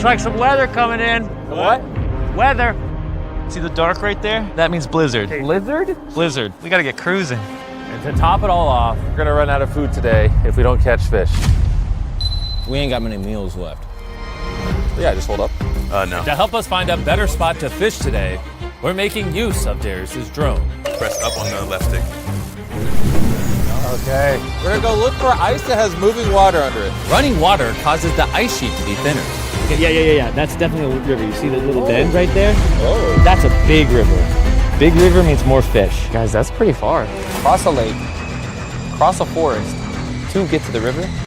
Looks like some weather coming in. What? Weather. See the dark right there? That means blizzard. Blizzard? Blizzard. We gotta get cruising. And to top it all off, we're gonna run out of food today if we don't catch fish. We ain't got many meals left. Yeah, just hold up. No. To help us find a better spot to fish today, we're making use of Darius's drone. Press up on the left stick. Okay. We're gonna go look for ice that has moving water under it. Running water causes the ice sheet to be thinner. Yeah. That's definitely a river. You see the little bend right there? Oh. That's a big river. Big river means more fish. Guys, that's pretty far. Cross a lake, cross a forest to get to the river.